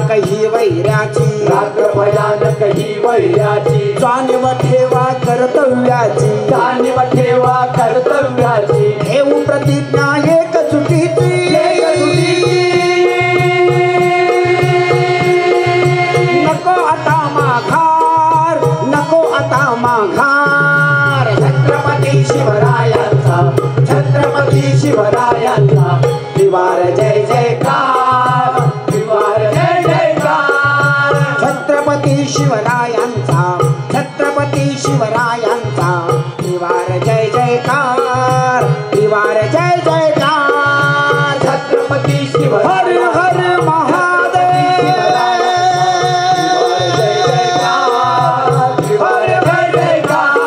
भयानक ही वैराची, रात्र भयानक ही वैराची, जाणीव ठेवा कर्तव्याची, जाणीव ठेवा कर्तव्याची, ठेवू प्रतिज्ञा एकजुटीची, नको आता माघार, नको आता माघार. छत्रपती शिवरायांचा, छत्रपती शिवरायांचा त्रिवार जय जयकार, त्रिवार जय जयकार. छत्रपती शिवरायांचा, छत्रपती शिवरायांचा त्रिवार जय जयकार, त्रिवार जय जयकार. छत्रपती शिवराय हर हर महादेव, जय जयकार, त्रिवार जय जयकार.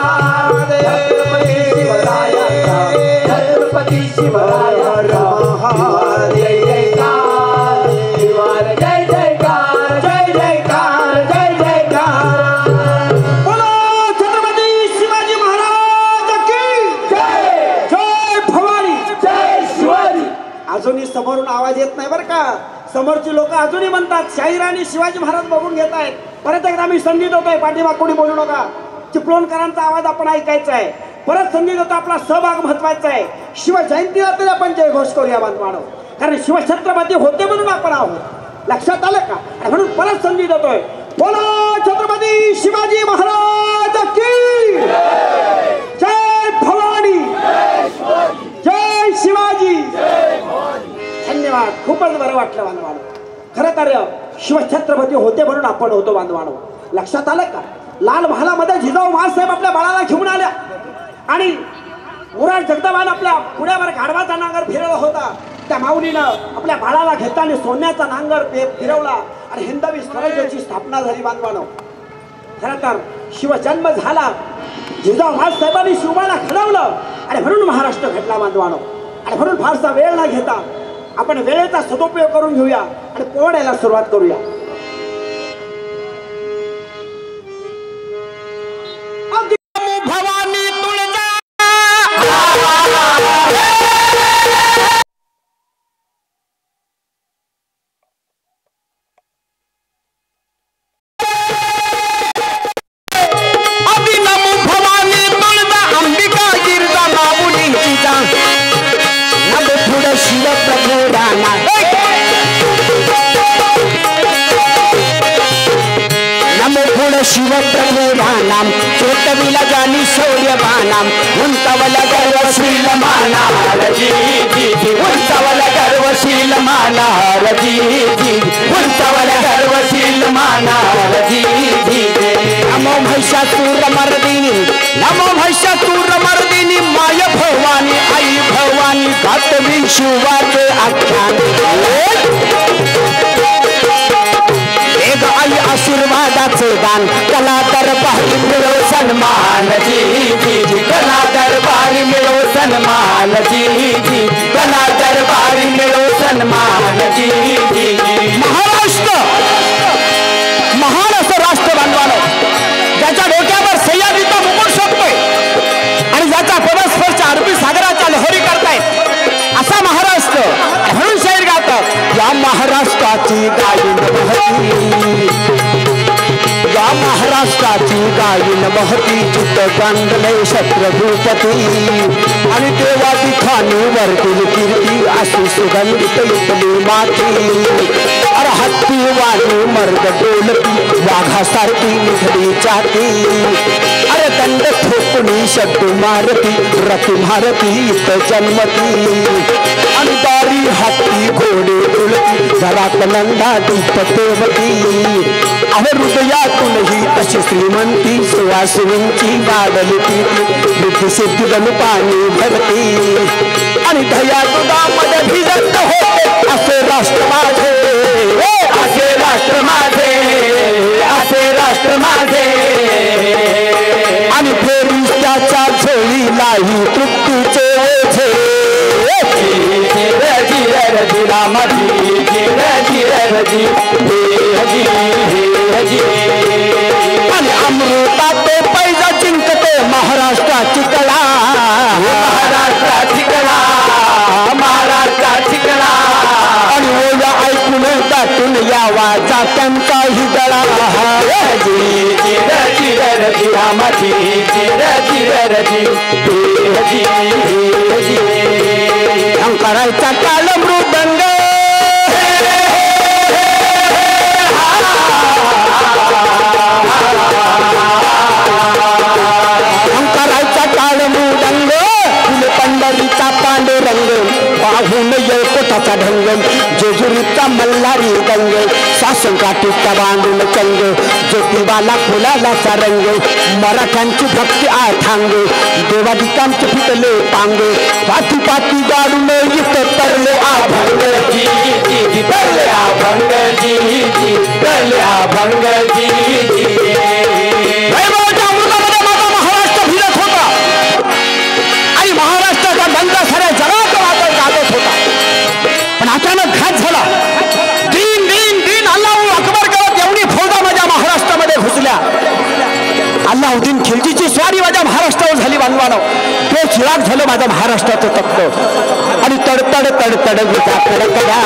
छत्रपती शिवरायांचा, छत्रपती शिवरायांचा त्रिवार जय जयकार, त्रिवार जय जयकार, जय जयकार, जय जयकार. बोलो छत्रपती शिवाजी महाराज की जय जय. भवानी जय शिवाजी. अजूनही समोरून आवाज येत नाही बरं का. समोरची लोक अजूनही म्हणतात शाहीराणी शिवाजी महाराज बघून घेत आहेत. परत एकदा मी संधी देतोय, पाठीमाग कोणी बोलू नका. चिपळूणकरांचा आवाज आपण ऐकायचा आहे. परत संधी देतो, आपला सहभाग महत्वाचा आहे. शिवजयंतीला तरी आपण जयघोष करूया बांधवानो, कारण शिवछत्रपती होते म्हणून आपण आहोत. लक्षात आलं का? आणि म्हणून परत संधी देतोय. बोलो छत्रपती शिवाजी महाराज की जय. भवानी जय शिवाजी. धन्यवाद. खूपच बरं वाटलं बांधवानो. खरं तर शिवछत्रपती होते म्हणून आपण होतो बांधवानो. लक्षात आलं का? लाल महालामध्ये जिजाऊ महासाहेब आपल्या बाळाला घेऊन आल्या आणि मुरार जगदंबाने आपल्या पुण्यावर गाढवाचा नांगर फिरवला होता. त्या माऊलीनं आपल्या बाळाला घेताना सोन्याचा नांगर फिरवला आणि हिंदवी स्वराज्याची स्थापना झाली बांधवानो. खरं तर शिवजन्म झाला, जिजाऊ महासाहेबांनी शिवबाला घडवलं आणि म्हणून महाराष्ट्र घडला बांधवानो. आणि म्हणून फारसा वेळ न घेता आपण वेळेचा सदुपयोग करून घेऊया आणि पोहण्याला सुरुवात करूया. भवानी तुळजा अभिनव भवानी तुळजा अंबिका गिरजा माऊलींची जा नभ पुढे शिव प्रभू रामा नमो पुढे शिव प्रभू राम चोटविला जानी शौर्यवानाम उंचावल गर्वशील मानारजी उंचावल गर्वशील मानारजी उंचावल गर्वशील मानारजी. नमो महिषासुर मर्दिनी, नमो महिषासुर मर्दिनी माय भवानी आई भवानी गातवी शिवाचे आख्यान. एक आई आशीर्वादाचे दान कला दरबारी मिळो सन्मान जी कला दरबारी मिळो सन्मान जी कला दरबारी मिळो सन्मान जी. महाराष्ट्र महान असं राष्ट्र बांधवानो, ज्याच्या डोक्यावर सह्याद्रीचा मुकुट शोभतोय आणि ज्याचा पदस्पर्श अरबी सागराच्या लहरी करतायत असा महाराष्ट्र. म्हणून शाहीर गातात या महाराष्ट्राची गायन महती, या महाराष्ट्राची गायन महती चित्त गांधले छत्रभूपती आणि देवा ठिकाणी वरतील कीर्ती अशी सुगंधित इथली माती. अरे हत्ती वाणी मर्द डोलती वाघासारखी निघली जाती. अरे दंड ठोकणी शब्द मारती रती भारती इथं जन्मती. अंधारी हत्ती घोडे उलटी घरात नंदा दीप तेवती. अहो हृदयातूनही अशी श्रीमंती सुवासिनींची वाढलती बुद्धी सिद्धी गण पाणी भरती आणि दया दुधामध्ये भिजत होते असे राष्ट्र माझे, असे राष्ट्र माझे, असे राष्ट्र माझे. आणि फेरी त्याच्या झोळीलाही तृप्तीचे ओझे. आणि अमृताते पैजा जिंकते महाराष्ट्राची कला, महाराष्ट्राची कला, महाराष्ट्राची कला. आणि ओला ऐकून दाटून या वाचा त्यांचाही गळा करायचा काल मृदंग करायचा काळ मृदंग फुल पंढरीचा पांडुरंग पाहून येळकोटाचा ढंग जेजुरीचा मल्हारी दंग सासंकाठीचा बांधून चंग ज्योतिबाला फुलालाचा रंग मराठ्यांची भक्ती आठांग देवादिकांचे फिटले पांग पाठी पाठी गाडून इथं तरले आभंग तरले आभंग आभंग महाराष्ट्र फिरत होता आणि महाराष्ट्राचा डंका साऱ्या जगात गाजत होता पण अचानक घात झाला दिन दिन दिन अल्लाहू अकबर करत एवढी फौजा माझ्या महाराष्ट्रामध्ये घुसल्या अल्लाउद्दीन खिलजीची स्वारी माझ्या महाराष्ट्रावर झाली बांधवानो ते चिराग झालं माझ्या महाराष्ट्राचं तप्त आणि तडतड तडतड विजा कडकल्या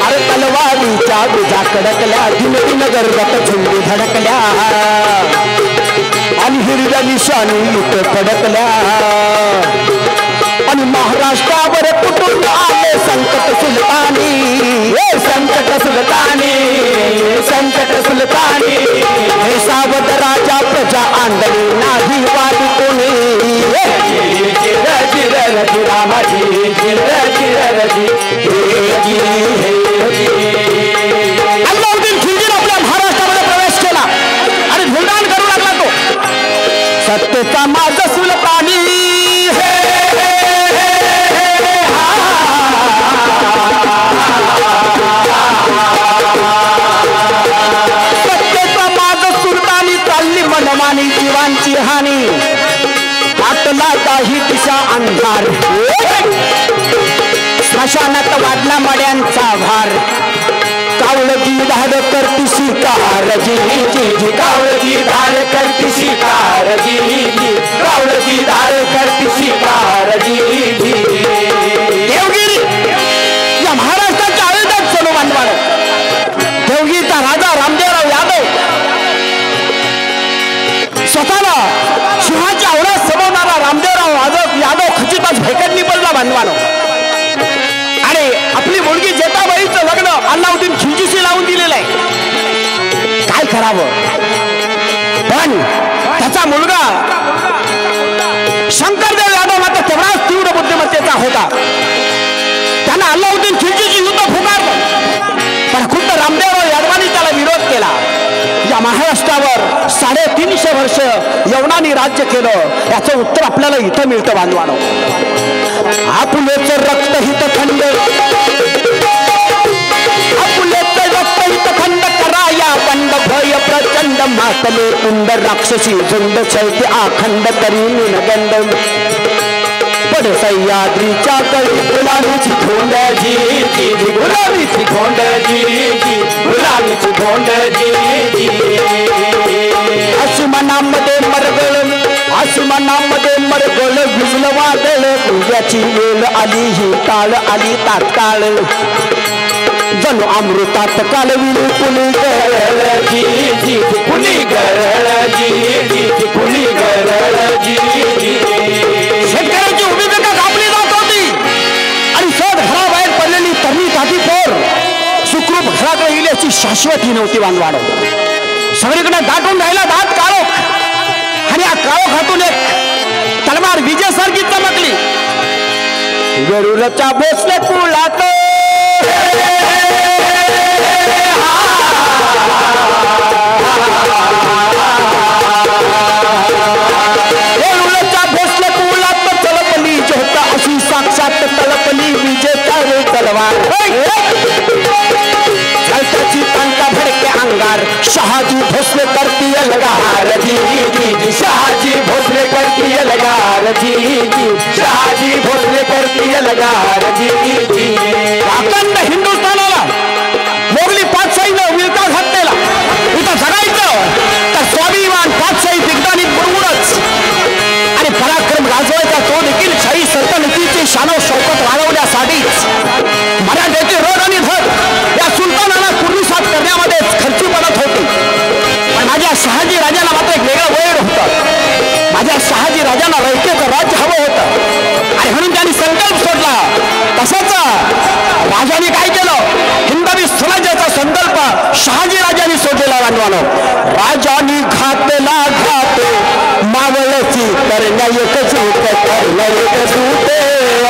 अरे तलवारीच्या विजा कडकल्या दिन दिन गर्भत झुंडी धडकल्या आणि हिरव्या निशाणी लुट फडकल्या आणि महाराष्ट्रावर कुटुंब आले संकट सुलतानी संकट सुलतानी संकट सुलतानी हे सावध राजा प्रजा आंदोलन नाही वाली कोणी अल्लाउद्दीन खिलजीने आपल्या महाराष्ट्रामध्ये प्रवेश केला आणि धुळदाण करू लागला तो सत्तेचा माझ सुलतानी सत्तेचा माझ सुलतानी चालली मनमानी जीवांची हानी आटला काही दिशा अंधार स्मशानात वाढला मड्यांचा भार कावळगी धाड करती शिकार जी जी कावळगी धाड करती शिकार जी जी कावळगी धाड करती शिकार जी जी देवगिरी या महाराष्ट्राच्या आयुधात चलो बांधवार देवगिरीचा राजा रामदेवराव यादव स्वतःला सिंहाच्या आवळ्यात समवणारा रामदेवराव यादव खचितच भेकड निपडला बांधवानो आणि आपली मुलगी जेठाबाईचं लग्न अल्लाउद्दीन खिलजीशी लावून दिलेलं आहे काय करावं पण त्याचा मुलगा शंकरदेव यादव मात्र तेवढाच तीव्र बुद्धिमत्तेचा होता त्यानं अल्लाउद्दीन खिलजीची युद्ध पुकारलं पण खुद्द रामदेवराव यादवांनी त्याला विरोध केला या महाराष्ट्रावर 350 वर्ष यवनांनी राज्य केलं याचं उत्तर आपल्याला इथं मिळतं बांधवानो आपुलेचं रक्त हित थंड आपुलेचं रक्त हित थंड कराया बंड भय प्रचंड मातले कुंड राक्षसी झुंड चैत्य आखंड तरी निनगंड पड सह्याद्रीच्या कळी गुलाबीची धोंड जी जी गुलाबीची धोंड जी जी गुलाबीची धोंड जी जी आसमानामध्ये मरगळ आसमानामध्ये मरगळ भिजलं वादळ पूजाची वेळ आली ही टाळ आली तात्काळ जणू अमृतात कालविली कुणी गरळ जी जी कुणी गरळ जी जी कुणी गरळ जी शेतकऱ्याची उभी पिकं कापली जात होती आणि सद घराबाहेर पडलेली तरुणी ताटी पोर सुखरूप घराकडे येईल याची शाश्वती नव्हती बांधवाड सगळीकडे दाटून राहिला दाट काळोख आणि या काळोखातून एक तलवार विजेसारखी चमकली गरुडच्या भोसले कुळात भोसले कुळात तलपली जोता अशी साक्षात तलपली विजेचा रे तलवार झलकाची पंका भडके अंगार शहाजी भोसले करती अलगार जी जी शहाजी भोसले करती अलगार जी जी शहाजी भोसले करती अलगार जी जी अखंड हिंदुस्थानाला मोगली पातशाहीनं विळखा घातलेला इथं जगायचं तर स्वाभिमान पातशाही दिग्दानी बरोबरच आणि पराक्रम गाजवायचा तो देखील शाही सल्तनतीची शानो शौकत वाढवण्यासाठीच मराठ्याची रोड आणि धड या सुलतानाला राजाने काय केलं हिंदवी स्वराज्याचा संकल्प शहाजी राजांनी सोडलेला बांधवानो राजानी घातला घात मावळची करण्या एक झूट करण्या एक झूट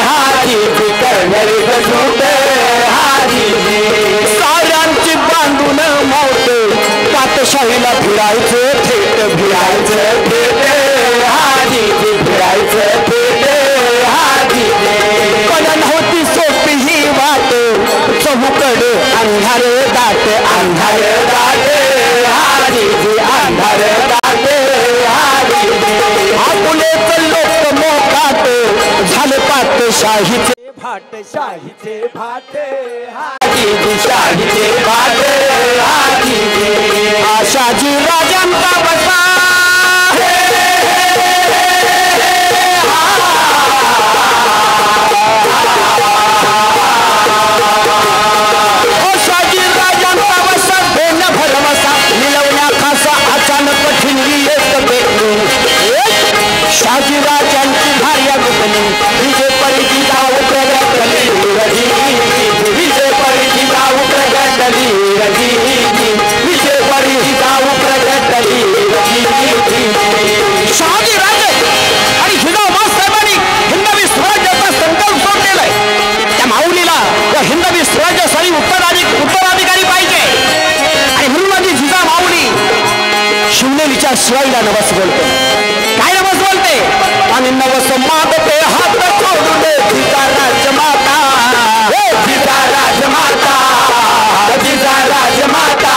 हाजी करण्या एक झूट हाजी साऱ्यांची बांधून मावते पातशाहीला फिरायचं थेट फिरायचं थेट हाजी फिरायचं थेट हाजी पण नव्हती सोपी ही वाट चहूकडे अंधार दाट अंधार दाट हाजी अंधार दाट हाजी आपुलेच लोक मोकाट झाले पातशाहीचे भाट शाहीचे भाट हाजी शाहीचे भाट हाजी आशाजी राजांचा बसा शहाजीराजांची भार्या गुतली विजय परिची जाऊ प्रगटली विजय परिची जाऊ प्रगटली विजय परिची जाऊ प्रगटली शहाजीराजे आणि जिजाऊ साहेबांनी हिंदवी स्वराज्याचा संकल्प सोडलेला आहे त्या माऊलीला या हिंदवी स्वराज्यासाठी उत्तराधिकारी पाहिजे आणि म्हणून माझी जिजाऊ माऊली शिवनेरीच्या शिवाईला नवस बोलते काय नवस बोलते आणि नवस मागते हात सोडून जिजा राजमाता जिजा राजमाता जिजा राजमाता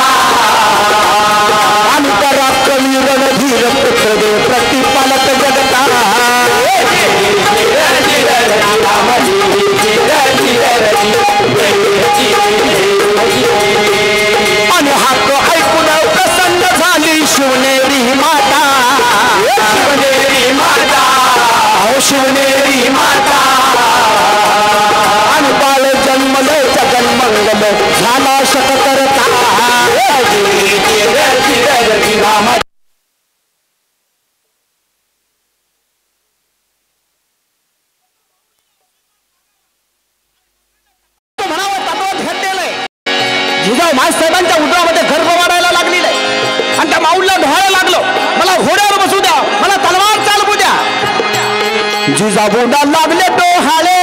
आणि पराक्रमी रणधीर पुत्र देव प्रतिपालक जगता आणि हाक ऐकून प्रसन्न झाली शिवनेरी माता शिवनेरी माता शिवनेरी माता आणि बाळ जन्मले जगन्मंगल झाला शत करता जिजाऊ साहेबांच्या उदरामध्ये गर्भ वाढायला लागलेला आहे आणि त्या माऊलला ढोळायला लागलो मला घोड्यावर बसू द्या मला तलवार चालवू द्या जिजाऊला लागले डोहाळे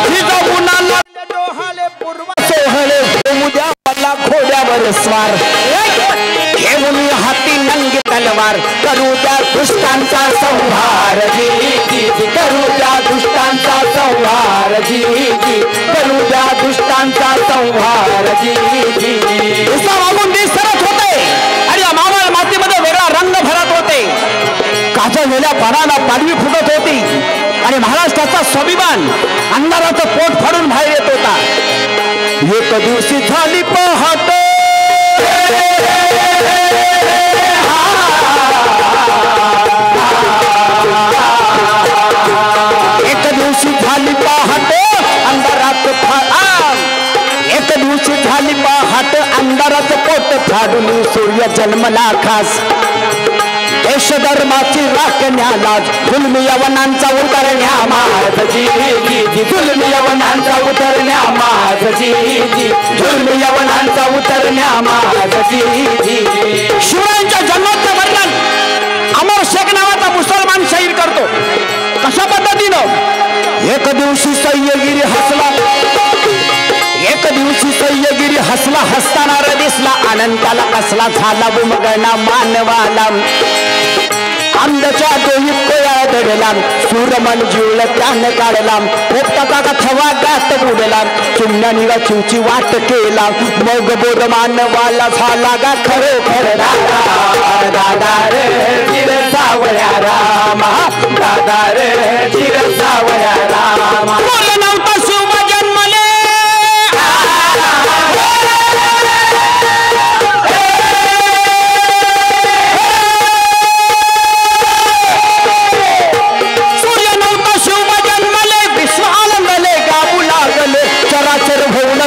जिजाऊला लागले डोहाळे पूर्व सोहळे उद्या मला घोड्यावर स्वार घेऊन हाती नंगी तलवार करू द्या दुष्टांचा संहार करू द्या दुष्टांचा संहार करू द्या दुष्टांचा संहार मागून सरत होते आणि या मावळ मातीमध्ये वेगळा रंग भरत होते काजळलेल्या पानाला पाडवी फुटत होती आणि महाराष्ट्राचा स्वाभिमान अंधाराचं पोट फाडून बाहेर येत होता एक दिवशी झाली पहाट एक दिवशी झाली पहाट अंधारात एक दिवशी झाली पहाट अंधारात पोट फाडून सूर्य जन्मला खास देश धर्माची राखण्याला जुलमी यवनांचा उतरण्या माझी जुलमी यवनांचा उतरण्या माझी जुलमी यवनांचा उतरण्या माझी शिवरायांच्या जन्माचं वर्णन अमर शेख नावाचा मुसलमान शाहीर करतो कशा पद्धतीनं एक दिवशी सह्यगिरी हसला एक दिवशी सह्यगिरी हसला हसताना दिसला अनंताला कसला झाला बुमगणा मानवाला अंधच्या डोळीत कोया दडला सूरमन जीवल त्यान काढला पोपटाचा थवा गात बुडला चिमण्यानीला चिवची वाट केला मग बोध मानवाला झाला गा खरोखर दादा रे चिर सावळ्या रामा दादा रे चिर सावळ्या रामा नव्हता शिव जन्मले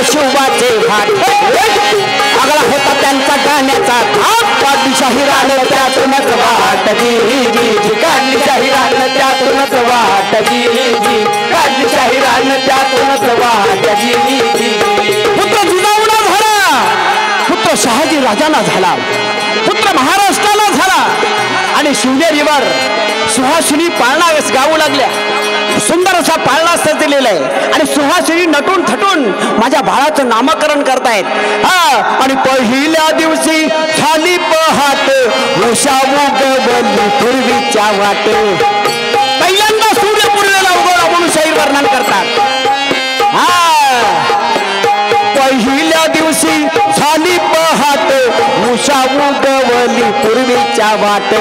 शिवाचे घाट आगळा होता त्यांचा गाण्याचा थाट शाहिरान त्यातूनच वाट जी काढली शाहिरान त्यातूनच वाट जी काढली शाहिरान त्यातूनच वाट जी पुत्र जिजाऊला झाला, पुत्र शहाजी राजांना झाला, पुत्र महाराष्ट्राला झाला आणि शिवनेरीवर सुहासिनी पाळणा गाऊ लागल्या. सुंदर असा पाळणा सजलेला आहे आणि सुहासिनी नटून थटून माझ्या बाळाचं नामकरण करतायत. आणि पहिल्या दिवशी झाली पहाट उषा उगवली पूर्वीच्या वाट. पहिल्यांदा सूर्य पूर्वेला उगवला म्हणून शाहीर वर्णन करतात. पहिल्या दिवशी झाली पहाट उषा उगवली पूर्वीच्या वाट.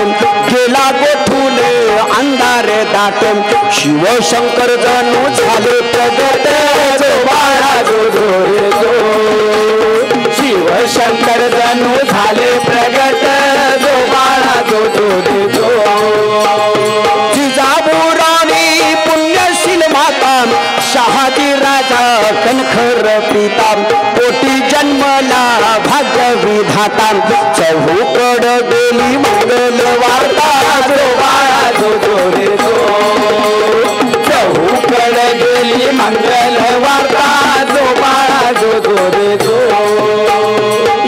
गेला गोठून अंधार दाट शिवशंकर जणू झाले प्रगट जो बाळा जो रे जो. शिवशंकर जणू झाले प्रगट जो बाळा जो रे जो. जिजाऊराणी पुण्यशील माता शहाजी राजा कणखर पिता पोटी जन्मला भाग्य विधाता. चहूकड गेली मंगल वार्ता जो बाळा जो रे जो. चहूकड गेली मंगल वार्ता जो बाळा जो रे जो.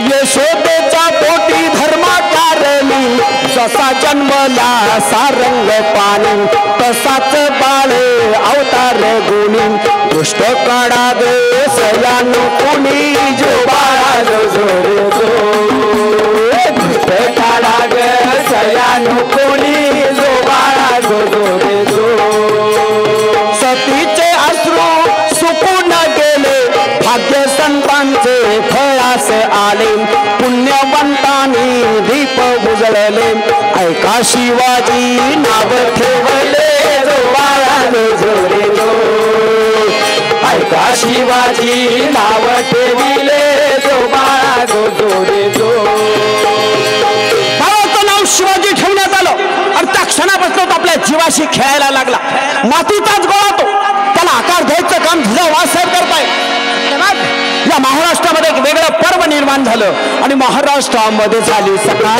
यशोदेच्या पोटी धर्माकारणी जसा जन्मला सारंग पाणी तसाच बाळ अवतार गुणी. दुष्ट काढा ग सयानु कुणी जो बाळा जो रे जो. दुष्ट काढा ग सयानु कुणी जो बाळा जो रे जो. सतीचे अश्रू सुकून गेले भाग्य संतांचे फळास आले. पुण्यवंतांनी दीप उजळले ऐका शिवाजी नाव ठेवले जो बाळा जो रे जो. ऐका शिवाजी नाव ठेविले जो बाळा जो रे जो. बाळाचं नाव शिवाजी ठेवण्यात आलं आणि त्या क्षणापासून आपल्या जीवाशी खेळायला लागला. मातीचाच गोळा तो, त्याला आकार द्यायचं काम जिजाऊ साहेब करताय. या महाराष्ट्रामध्ये एक वेगळं पर्व निर्माण झालं आणि महाराष्ट्रामध्ये झाली सकाळ.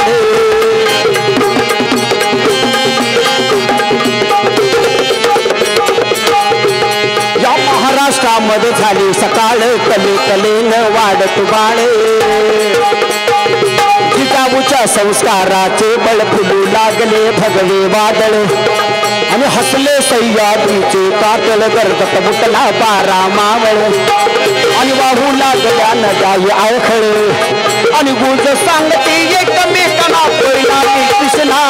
या महाराष्ट्रामध्ये झाली सकाळ कले कलेनं वाढत बाळे. जिजाऊच्या संस्काराचे बळ फुलू लागले भगवे वादळ आणि हसले सह्याद्रीचे कातळ गरगत बुटला पारा मावळ. आणि वाहू लागल्या नद्याही आळखळ आणि गुज सांगते एकमेकांना कोयनानी कृष्णा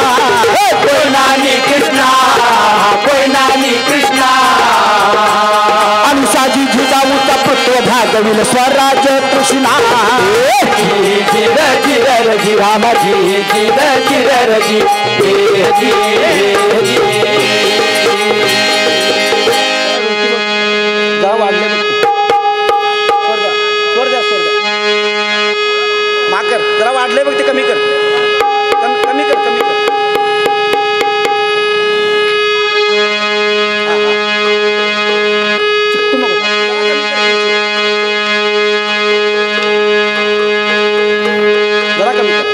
कोयनानी कृष्णा कोयनानी कृष्णा. आणि साजी जिजाऊचा पुत्र भागविल स्वराज्य कृष्णा. जिर जिर जी रामाजी जिर जिर जी जरा वाढले बघ ते कमी कर कमी कर कमी कर. जरा कमी कर.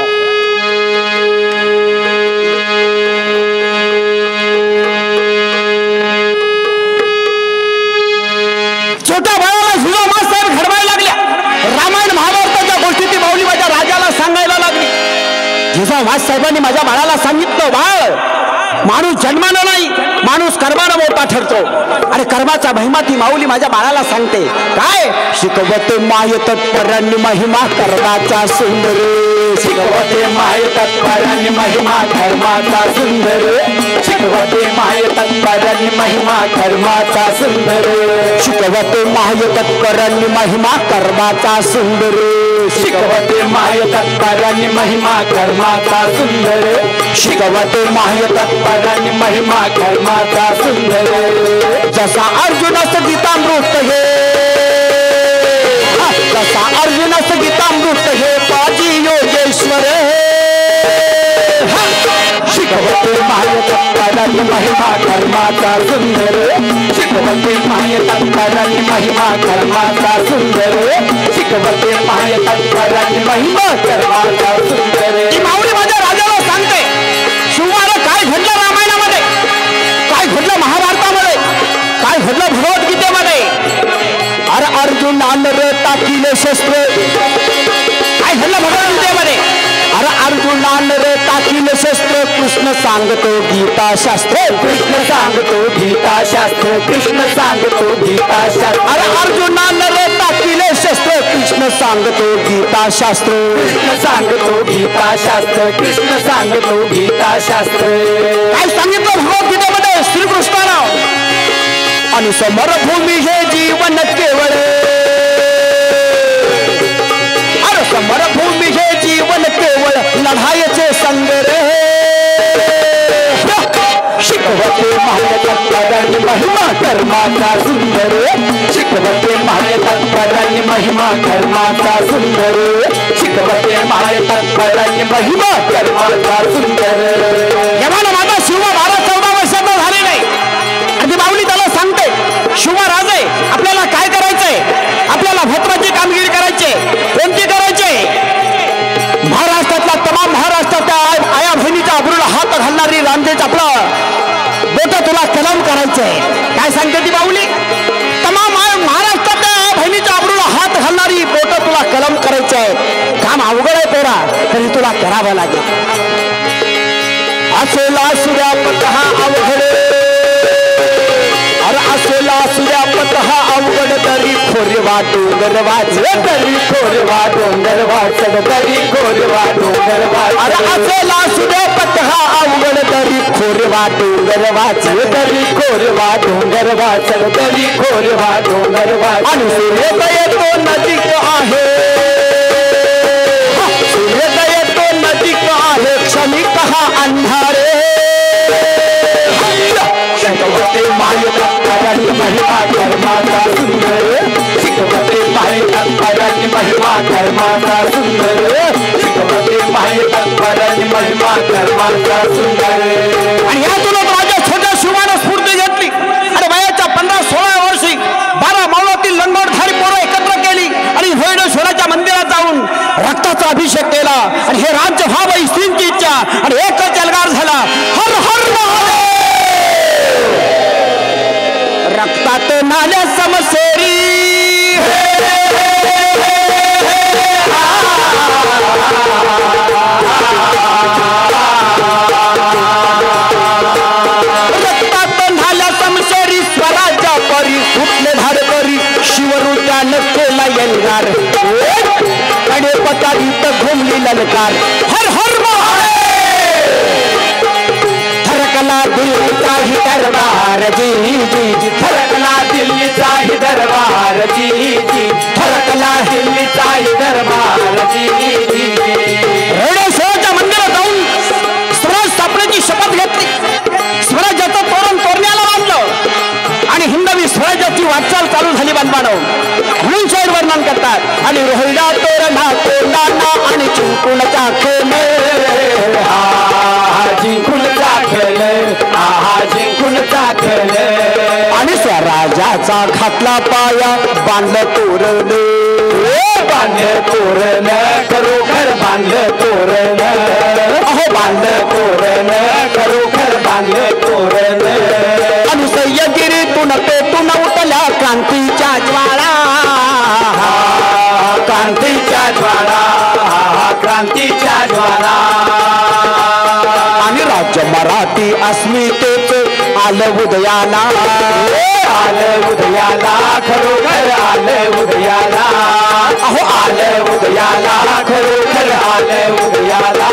छोट्या बाळाला जिजाऊ साहेब घडवायला लागल्या. रामायण महाभारताच्या गोष्टी ती माऊली माझ्या राजाला सांगायला लागली. जिजाऊ साहेबांनी माझ्या बाळाला सांगितलं, बाळ माणूस जन्मानं नाही माणूस कर्मानं मोठा ठरतो. आणि कर्माचा महिमा ती माऊली माझ्या बाळाला सांगते. काय शिकवते माय तत्परांनी महिमा कर्माचा सुंदर. शिकवते माय तत्परांनी महिमा धर्माचा सुंदर. शिकवते माय तत्परांनी महिमा धर्माचा सुंदर. शिकवते माय तत्परांनी महिमा कर्माचा सुंदर. शिकवते माय तत्परांनी महिमा धर्माचा सुंदर. शिकवते माय तत्परांनी महिमा धर्माचा सुंदर. जसा अर्जुनास गीतामृत हे जसा अर्जुनास गीतामृत हे पाजी योगेश्वर. शिकवते माय तत्परांनी महिमा धर्माचा सुंदर. शिकवते माय तत्परांनी महिमा धर्माचा सुंदर. शिकवते माय तत्परांनी महिमा धर्माचा सुंदर. माऊली माझ्या टाकिले शस्त्र काय झालं भगवद्गीतेमध्ये अरे अर्जुनानं रे टाकिले शस्त्र कृष्ण सांगतो गीता शास्त्र कृष्ण सांगतो गीता शास्त्र कृष्ण सांगतो गीता शास्त्र अरे अर्जुनानं रे टाकिले शस्त्र कृष्ण सांगतो गीता शास्त्र कृष्ण सांगतो गीता शास्त्र कृष्ण सांगतो गीता शास्त्र काय सांगितलं भगवद्गीतेमध्ये श्रीकृष्णानं आणि समरभूमी हे जीवन केवळ अरे समरभूमी हे जीवन केवळ लढाईचे संग्रह शिकवते महातत्परांनी महिमा कर्माचा सुंदर शिकवते महातत्परांनी महिमा कर्माचा सुंदर शिकवते महातत्परांनी महिमा कर्माचा सुंदर यमाना माझा शिव 12-14 वर्षाचा झाले नाही आणि माऊली त्याला सांगते शिवराज आहे आपल्याला काय करायचंय आपल्याला महत्वाची कामगिरी करायची कोणती करायची महाराष्ट्रातल्या तमाम महाराष्ट्राच्या आया बहिणीच्या अब्रूला हात घालणारी रामदेच आपलं बोट तुला कलम करायचंय काय सांगते ती बाहुली तमाम महाराष्ट्रातल्या बहिणीच्या अब्रूला हात घालणारी बोट तुला कलम करायचंय काम अवघड आहे पोरा तरी तुला करावं लागेल असेला सूर्यापत हा अवघड अरे असेला सूर्यापत हा अवघड तरी खोरवा डोंगर वाच तरी खोरवा डोंगर वाचड तरी खोरवा डोंगर अरे वाचड असेला सूर्यापत हा अवघड तरी खोरवा डोंगर वाच तरी खोरवा डोंगर वाचड तरी खोरवा डोंगर आणि वाचड सूर्योदय तो नजीक आहे सूर्योदय तो नजीक आहे क्षणिक हा अंधारे शिकवते महातत्परांनी महिमा कर्माचा सुंदर शिकवते महातत्परांनी महिमा कर्माचा सुंदर शिकवते महातत्परांनी महिमा कर्माचा सुंदर आणि यातूनच माझ्या छोट्या शिवानं स्फूर्ती घेतली आणि वयाच्या 15-16 वर्षी 12 मावळातील लंगोटधारी पोरं एकत्र केली आणि भैरवेश्वराच्या मंदिरात जाऊन रक्ताचा अभिषेक केला आणि हे राज्य व्हावं ही श्रींची इच्छा आणि एकच एल्गार झाला हर हर महादेव रक्तात नाल्या समसेरी रक्तात नाल्या समसेरी स्वराज्या परी फुटले धाड करी शिवरूपानं केला एल्गार कडेपटारीत घुमली ललकार हर हर थरकला दिल्लीचा ही दरबार जी जी जी फरकला दिल्लीचा ही दरबार जी जी फरकला दिल्लीचा ही दरबार जी जी रेडेश्वराच्या मंदिरात जाऊन स्वराज स्थापनेची शपथ घेतली स्वराज्याचं तोरण तोरण्याला बांधलं आणि हिंदवी स्वराज्याची वाटचाल चालू झाली बांधवानो म्हणून शाहीर वर्णन करतात आणि रोहिला तोरणा तोंडाना आणि चिंकुणचा खेळ जिंकून चाखले जिंकून चाखले आणि स्वराज्याचा घातला पाया बांधलं तोरण बांधलं तोरण खरोखर बांधलं तोरण अहो बांधलं तोरण खरोखर बांधलं तोरण अनुसह्यगिरीतून पेटून उठल्या क्रांतीच्या ज्वाळा क्रांतीच्या ज्वाला क्रांतीच्या ज्वाला आणि राज्य मराठी अस्मितेच आलं उदयाला आलं उदयाला खरोखर आलं उदयाला अहो आलं उदयाला खरोखर आलं उदयाला